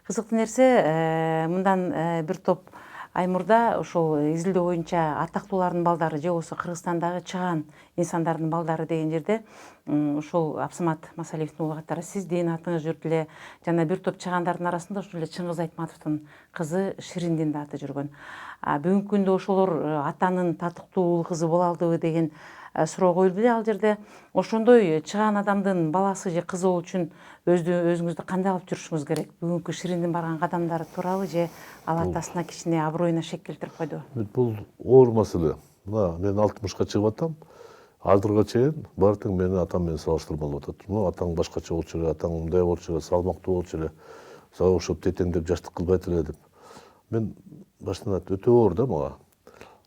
Кызыктуу нерсе, мындан бир топ ай мурда ошол изилдөө боюнча атактуулардын балдары же болбосо Кыргызстандагы чыгаан инсандардын балдары деген жерде ошол Абсамат Масалиевдин уулу катары сиздин атыңыз жүрүп эле жана бир топ чыгаандардын арасында ошол эле Чыңгыз Айтматовдун кызы Шириндин да аты жүргөн. Бүгүнкү күндө ошолор атанын татыктуу уул кызы боло алдыбы деген суроо коюлду эле ал жерде. Ошондой чыгаан адамдын баласы же кызы болуу үчүн өзүңүздү кандай алып жүрүшүңүз керек? Бүгүнкү Шириндин барган кадамдары туурабы же ал атасына кичине аброюна шек келтирип койдубу? Бул оор маселе. Мына мен 60-ка чыгып атам. Азыркыга чейин баары тең мени атам менен салыштырмалып атат. Атаң башкача болчу эле, атаң мындай болчу эле, салмактуу болчу эле, сага окшоп тетеңдеп жаштык кылбайт эле деп. Мен баштан өтө оор да мага.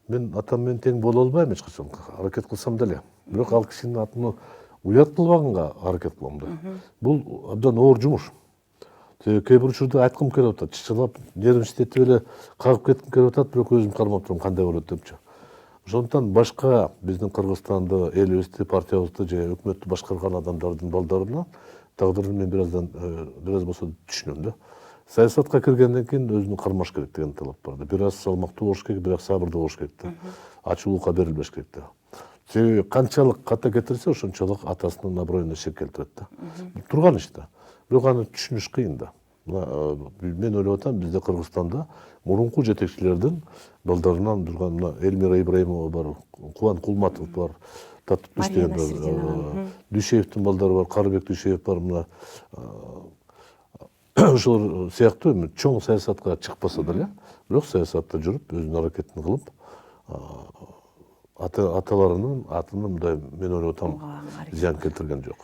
Мен атам менен тең боло албайм эч качан. Аракет кылсам деле. Бирок ал кишинин атын уят кылбаганга аракет кылам да. Бул абдан оор жумуш. Кээ бир учурда айткым келип атат, чычылап, нервничать эле кагып кетким келип атат, бирок өзүм кармап турам кандай болот депчи. Ошондуктан башка биздин Кыргызстанды, элибизди, партиябызды же өкмөттү башкарган адамдардын балдарына тагдырын мен бир аз болсо түшүнөм да. Саясатка киргенден кийин өзүнү кармаш керек деген талап бар да. Бир аз салмактуу болуш керек, бирок сабырдуу болуш керек да. Ачуулукка берилбеш керек да. Себеби канчалык ката кетирсе, ошончолук атасынын аброюна шек келтирет да. Турган иш да. Бирок аны түшүнүш кыйын да. Мен ойлоп атам, бизде Кыргызстанда мурунку жетекчилердин балдарынан турган мына Элмира Ибраимова бар, Кубан Кулматов бар, татып иштеген бар, Дүйшеевдин балдары бар, Карыбек Дүйшеев бар, мына ошолор сыяктуу чоң саясатка чыкпаса деле, бирок саясатта жүрүп, өзүнүн аракетин кылып, аталарынын атына мындай мен ойлоп атам зыян келтирген жок.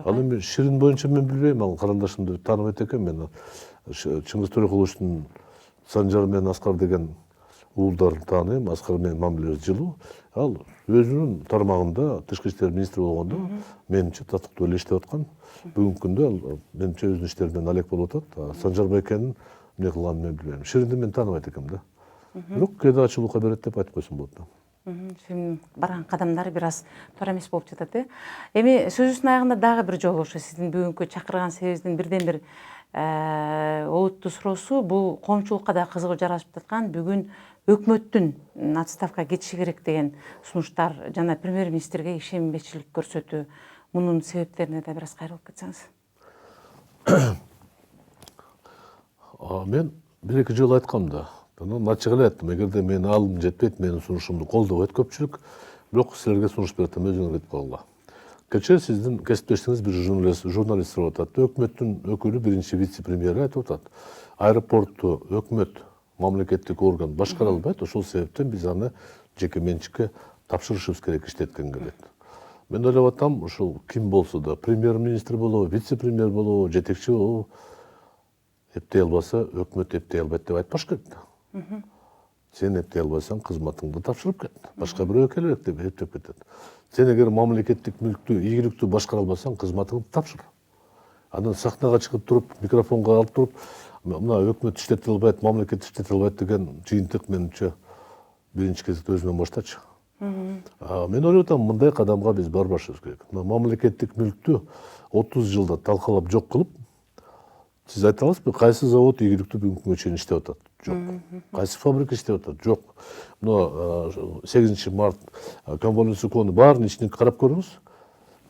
Ал эми Ширин боюнча мен билбейм, ал карандашымды тааныбайт экенм. Мен Чыңгыз Төрөкуловичтин Санжар менен Аскар деген уулдарын тааныйм. Аскар менен мамилебиз жылуу. Ал өзүнүн тармагында тышкы иштер министри болгондо менимче татыктуу эле иштеп аткан. Бүгүнкү күндө ал менимче өзүнүн иштери менен алек болуп атат. Санжар байкенин эмне кылганын мен билбейм. Ширинди мен тааныбайт экенмин да. Бирок кээде ачуулукка берет деп айтып койсом болот да. Ширин барган кадамдары бир аз туура эмес болуп жатат. Эми сөзүбүздүн аягында дагы бир жолу ошо сиздин бүгүнкү чакырган себебиңиздин бирден бир олуттуу суроосу бул коомчулукка да кызыгуу жарашып жаткан бүгүн өкмөттүн отставкага кетиши керек деген сунуштар жана премьер-министрге ишенимбечилик көрсөтүү. Мунун себептерине да бир аз кайрылып кетсеңиз. Мен бир-эки жолу айткам да. Ачык эле айттым, эгерде менин алым жетпейт, менин сунушумду колдобойт көпчүлүк, бирок силерге сунуш берип атам, өзүңөр кетип калгыла. Кечээ сиздин кесиптешиңиз бир журналист сурап атат. Өкмөттүн өкүлү, биринчи вице-премьери айтып атат. Аэропортту өкмөт, мамлекеттик орган башкара албайт, ошол себептен биз аны жеке менчикке тапшырышыбыз керек иштеткенге дейт. Мен ойлоп атам, ушул ким болсо да, премьер-министр болобу, вице-премьер болобу, жетекчи болобу, эптей албаса өкмөт эптей албайт деп айтпаш керек да. Сен эптей албайсаң, кызматыңды тапшырып кет. Башка бирөө келбек деп эптеп кетет. Сен эгер мамлекеттик мүлктү, ийгиликтүү башкара албасаң, кызматыңды тапшыр. Анан сахнага чыгып туруп, микрофонго алып туруп, мына өкмөт иштете албайт, мамлекет иштете албайт деген жыйынтык менимче биринчи кезекте өзүнөн баштачы. Мен ойлоп атам, мындай кадамга биз барбашыбыз керек. Мамлекеттик мүлктү 30 жылда талкалап жок кылып, сиз айта аласызбы, кайсы завод ийгиликтүү бүгүнкү күнгө чейин иштеп атат? Жок. Кайсы фабрика иштеп атат? Жок. Мына 8 март конволюциону баарын ичине карап көрүңүз.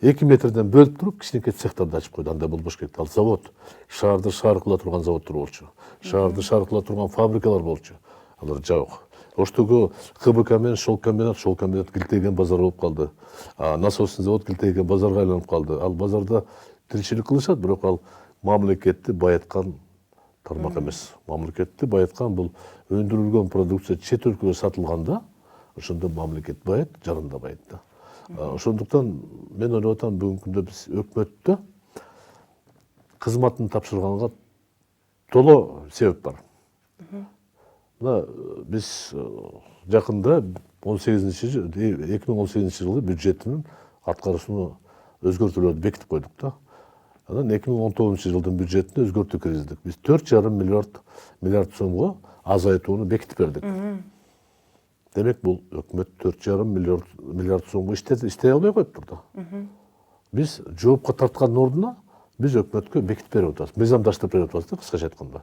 2 метрден бөлүп туруп, кичинекей цехтарды ачып койду. Андай болбош керек. Ал завод, шаарды шаар кыла турган заводдор болчу. Шаарды шаар кыла турган фабрикалар болчу. Алар жок. Оштогу ХБК менен шел комбинат килтейген базар болуп калды. Насосный завод килтейген базарга айланып калды. Ал базарда тиричилик кылышат, бирок ал мамлекетти байыткан тармак эмес. Мамлекетти байыткан бул өндүрүлгөн продукция чет өлкөгө сатылганда, ошондо мамлекет байыт, жаранда байыт да. Ошондуктан мен ойлоп атам, бүгүнкү күндө биз өкмөттө кызматын тапшырганга толо себеп бар. Мына биз жакында 2018 жылы бюджетинин аткарышын өзгөртүүлөрдү бекитип койдук да. Анан 2019 жылдын бюджетине өзгөртүү киргиздик. Биз 4,5 миллиард сомго азайтууну бекитип бердик. Демек бул өкмөт 4,5 миллиард сомго иштей албай коюптур да. Биз жоопко тарткандын ордуна Биз өкмөткө бекитип берип атабыз, мыйзамдаштырып берип атабыз да, кыскача айтканда.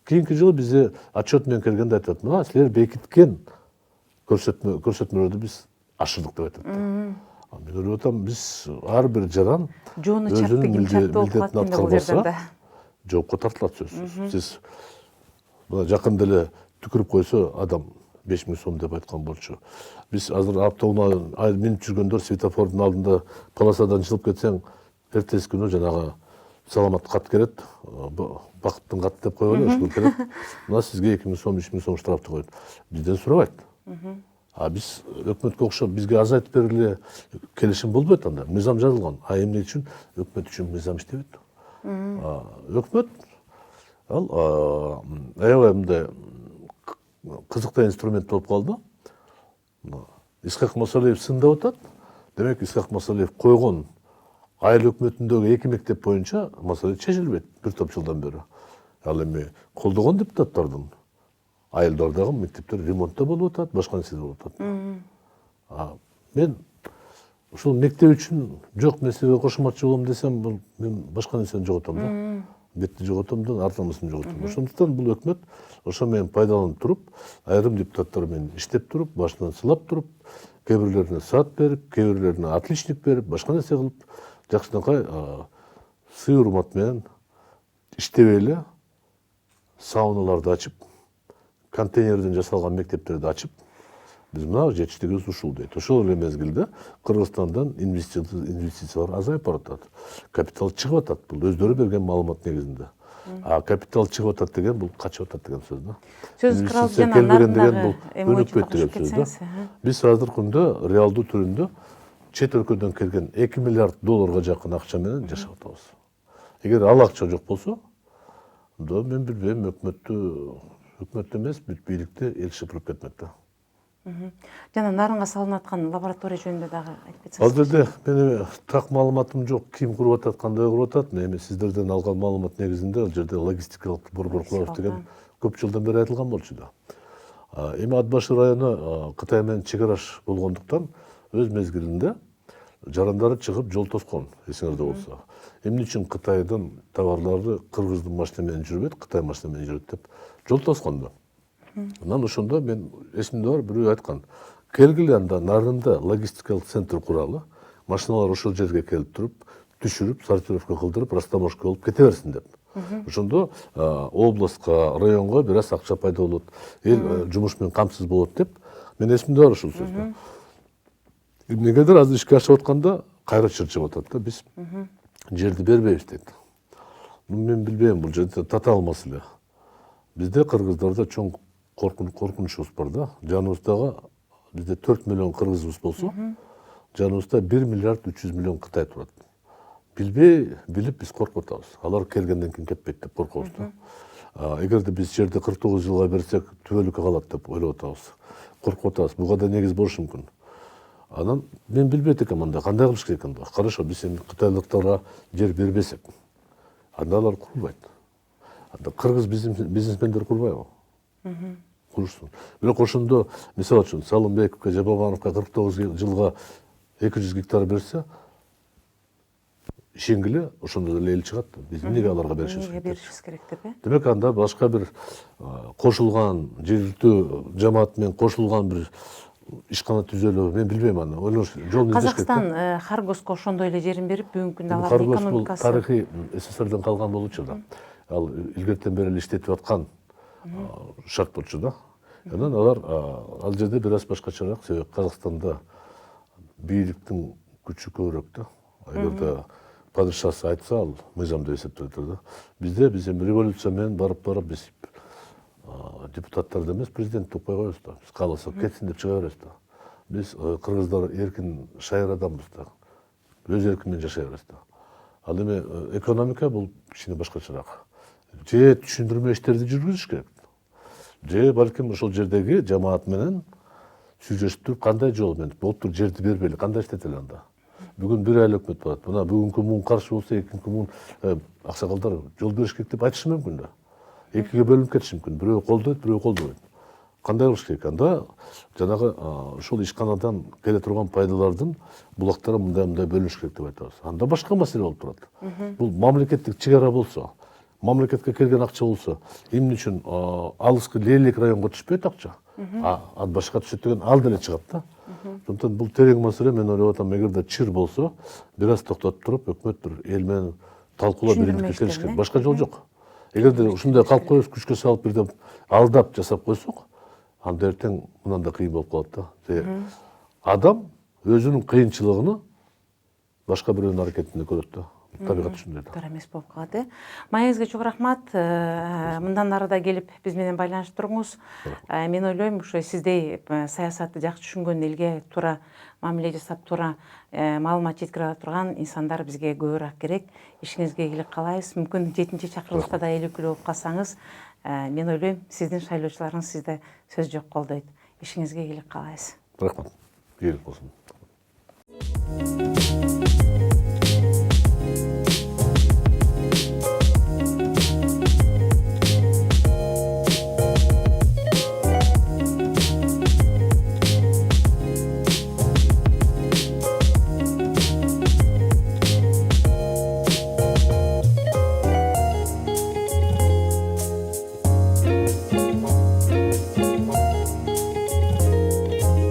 Кийинки жылы бизде отчет менен келгенде айтат, мына силер бекиткен көрсөтмөлөрдү биз ашырдык деп айтат. Мен ойлоп атам, биз ар бир жаран жууну чапты ким чапты болуп калат экен бул жерден да. Жоопко тартылат сөзсүз. Сиз мына жакында эле түкүрүп койсо адам 5000 сом деп айткан болчу. Биз азыр автоунаа минип жүргөндөр светофордун алдында полосадан чыгып кетсең, эртеси күнү жанагы саламат кат келет, бакыттын каты деп коюп эле ушул келет. Мына сизге 2000 сом, 3000 сом штрафты коет. Бизден сурабайт. А биз өкмөткө окшоп бизге азайтып бергиле келишим болбойт анда. Мыйзам жазылган. А эмне үчүн? Өкмөт үчүн мыйзам иштебейт. Өкмөт ал аябай мындай кызыктуу инструмент болуп калды. Исхак Масалиев сындап атат. Демек Исхак Масалиев койгон айыл өкмөтүндөгү 2 мектеп боюнча маселе чечилбейт бир топ жылдан бери. Ал эми колдогон депутаттардын айылдардагы мектептер ремонтто болуп атат, башка нерсе болуп атат. Мен ушул мектеп үчүн жок нерсеге кошуматчы болом десем, бул мен башка нерсени жоготом да. Бетти жоготом да, ар намысын жоготом. Ошондуктан бул өкмөт ошо менен пайдаланып туруп, айрым депутаттар менен иштеп туруп, башынан сылап туруп, кээ бирлерине саат берип, кээ бирлерине отличник берип, башка нерсе кылып, жакшынакай сый урмат менен иштебей эле сауналарды ачып, контейнерден жасалган мектептерди ачып, биз мына жетиштигибиз ушул дейт. Ошол эле мезгилде Кыргызстандан инвестициялар азайып баратат. Капитал чыгып атат. Бул өздөрү берген маалымат негизинде. Капитал чыгып атат деген бул качып атат деген сөз да. Сөз кыралып жана нарындагы өнүкпөйт деген сөз да. Биз азыркы күндө реалдуу түрүндө чет өлкөдөн келген 2 миллиард долларга жакын акча менен жашап атабыз. Эгер ал акча жок болсо, анда мен билбейм, өкмөттү эмес, бүт бийликти эл шыпырып кетмек да. Жана нарынга салынып аткан лаборатория жөнүндө дагы айтып кетсеңиз. Ал жерде менин так маалыматым жок, ким куруп атат, кандай куруп атат. Мен эми сиздерден алган маалымат негизинде ал жерде логистикалык борбор курабыз деген көп жылдан бери айтылган болчу да. Эми Ат Башы району Кытай менен чек араш болгондуктан өз мезгилинде жарандары чыгып жол тоскон, эсиңерде болсо. Эмне үчүн Кытайдын товарлары Кыргыздын машина менен жүрбөйт, Кытай машина менен жүрөт деп жол тоскон да. Анан ошондо мен эсимде бар, бирөө айткан, келгиле анда нарында логистикалык центр куралы, машиналар ошол жерге келип туруп, түшүрүп, сортировка кылдырып, растаможка болуп кете берсин деп. Ошондо областка, районго бир аз акча пайда болот, эл жумуш менен камсыз болот деп, мен эсимде бар ушул сөз. Эмнегедир азыр ишке ашып атканда кайра чырчып атат да, биз жерди бербейбиз дейт. Мен билбейм, бул жерде татаал маселе. Бизде кыргыздарда чоң коркунучубуз бар да. Жаныбыздагы бизде 4 миллион кыргызыбыз болсо, жаныбызда 1 миллиард 300 миллион Кытай турат. Билбей, билип биз коркуп атабыз. Алар келгенден кийин кетпейт деп коркобуз да. Эгерде биз жерди 49 жылга берсек, түбөлүккө калат деп ойлоп атабыз. Коркуп атабыз. Буга да негиз болушу мүмкүн. Анан мен билбейт экенмин анда кандай кылыш керек анда. Хорошо, биз эми кытайлыктарга жер бербесек, анда алар курбайт. Анда кыргыз бизнесмендер курбайбы? Курушсун. Бирок ошондо, мисалы үчүн, Салымбековго, Жабабановго 49 жылга 200 гектар берсе, ишенгиле ошондо деле эл чыгат. Биз эмнеге аларга беришибиз керек деп, э? Демек анда башка бир кошулган, жергиликтүү жамаат менен кошулган бир ишкана түзөлү, мен билбейм аны. Ойлош, жол издеш керек. Казакстан Харгоско ошондой эле жерин берип, бүгүнкү күндө алардын экономикасы тарыхый СССРден калган болчу да. Ал илгертен бери эле иштетип аткан шарт болчу да. Анан алар ал жерде бир аз башкачараак, себеби Казакстанда бийликтин күчү көбүрөөк да. Эгерде падышасы айтса, ал мыйзам деп эсептелет да. Бизде биз эми революция менен барып биз депутаттарды эмес, президентти укпай коебуз да. Биз кааласак кетсин деп чыга беребиз да. Биз кыргыздар эркин шайыр адамбыз да. Өз эркин менен жашай беребиз да. Ал эми экономика бул кичине башкачараак. Же түшүндүрмө иштерди жүргүзүш керек. Же балким ошол жердеги жамаат менен сүйлөшүп туруп, кандай жол менен болуптур жерди бербейли, кандай иштетели анда. Бүгүн бир айыл өкмөт болот. Мына бүгүнкү муун каршы болсо, экинки муун аксакалдар жол бериш керек деп айтышы мүмкүн да. Экиге бөлүнүп кетиши мүмкүн. Бирөө колдойт, бирөө колдобойт. кандай кылыш керек анда? Жанагы ошол ишканадан келе турган пайдалардын булактары мындай бөлүнүш керек деп айтабыз. Анда башка маселе болуп турат. Бул мамлекеттик чыгара болсо, мамлекетке келген акча болсо, эмне үчүн алыскы Лелек районго түшпөйт акча? Ал башка түшөт деген ал деле чыгат да. Ошондуктан бул терең маселе, мен ойлоп атам, эгерде чыр болсо, бир аз токтотуп туруп, өкмөт бир эл менен талкуулап биринтипке келиш керек. Башка жол жок. Эгерде ушундай калп күчкө салып бирден алдап жасап койсок, анда эртең мындан да кыйын болуп калат да. Адам өзүнүн кыйынчылыгын башка бирөөнүн аракетинде көрөт да. Табигат ушундай да. Туура эмес болуп калат, Маегизге чоң рахмат. Мындан ары да келип биз менен байланышып туруңуз. Мен ойлойм, ошо сиздей саясатты жакшы түшүнгөн, элге туура мамиле жасап, туура маалымат жеткире ала турган инсандар бизге көбүрөөк керек. Ишиңизге ийгилик каалайбыз. Мүмкүн 7-чи чакырылышта да эл өкүлү болуп калсаңыз, мен ойлойм, сиздин шайлоочуларыңыз сизде сөз жок колдойт. Ишиңизге ийгилик каалайбыз. Рахмат. Ийгилик болсун.